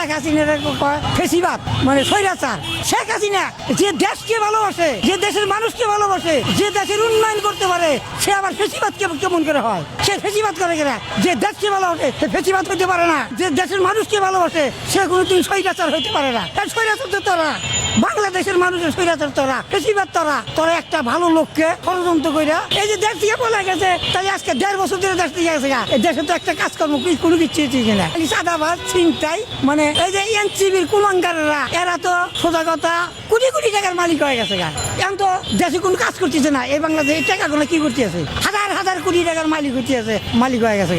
শেখ হাসিনার ফেসিবাদ মানে স্বৈরাচার। শেখ হাসিনা যে দেশকে ভালোবাসে, যে দেশের মানুষকে ভালোবাসে, যে দেশের উন্নয়ন করতে পারে, সে আবার ফেসিবাদ কেমন করে হয়? সে ফেসিবাদ করে কিনা? যে দেশকে ভালোবাসে সে ফেসিবাদ হইতে পারে না, যে দেশের মানুষকে ভালোবাসে সে কোনোদিন স্বৈরাচার হইতে পারে না। স্বৈরাচার তো তোরা, বাংলাদেশের মানুষের স্বৈরাচার তোরা, ফেসিবাদ তোরা একটা ভালো লোককে ষড়যন্ত্র কইরা এই যে দেশ থেকে বলে গেছে, তাই আজকে 1.5 বছর ধরে দেশ থেকে গেছে। এই দেশে তো একটা কাজকর্ম কোনো কিছু কিনা সাদাবাদ ছিনতাই, মানে এই যে এনসিবির কুলাঙ্গাররা এরা তো সোজা কথা কোটি কোটি টাকার মালিক হয়ে গেছে। এখন তো দেশে কোনো কাজ করতেছে না, এই বাংলাদেশে এই টাকাগুলো কি করতেছে? হাজার হাজার কোটি টাকার মালিক হয়ে গেছে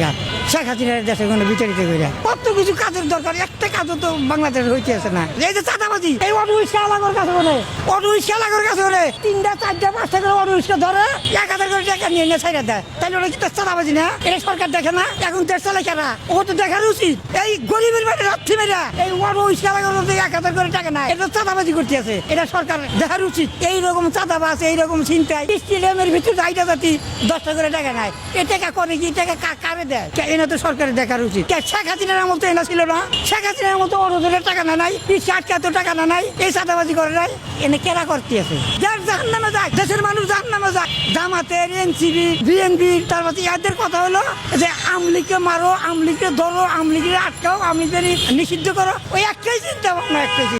শেখ হাসিনার দেশে কোনো বিচারিত করে। কত কিছু কাজের দরকার, একটা কাজও তো বাংলাদেশ হইতেছে না। এই যে চাঁদাবাজি, এই অটো রিক্সা আলাগর কাছে বলে, অটো রিক্সা আলাগর কাছে বলে 3টা 4টা 5টা করে অটো রিক্সা ধরে 1000 করে টাকা নিয়ে ছাইড়া দেয়। তাইলে ওরা কি তো চাঁদাবাজি না? এটা সরকার দেখে না? এখন দেশ চালে কেনা, ও তো দেখার উচিত। এই গরিবের বাড়ি রাত্রি মেয়েরা এই অটো রিক্সা আলাগর 1000 করে টাকা নেয়, এটা চাঁদাবাজি করতে আছে। এটা সরকার দেখার উচিত। এইরকম চাঁদাবাজ, এইরকম চিন্তায় স্টেডিয়ামের ভিতরে 2টা জাতি 10টা করে টাকা নেয়। এ টাকা করে কি? টাকা কারে দেয়? এটা তো সরকারের দেখার উচিত। শেখ হাসিনার আমল তো এনা ছিল না? শেখ হাসিনার মতো অরুদের টাকা না নাই, 20-8 টাকা না নাই, এই চাঁদাবাজি করে নাই। এনে কেরা করতে আছে? যার জাহান্নামে যায়, দেশের মানুষ জাহান্নামে যায়। জামাতের, এনসিবি, বিএনপি, তারপর এদের কথা হলো যে আমলিকে মারো, আমলিকে ধরো, আমলিকে আটকাও, আমলিকে নিষিদ্ধ করো। ওই একটাই চিন্তা ভাবনা, একটাই।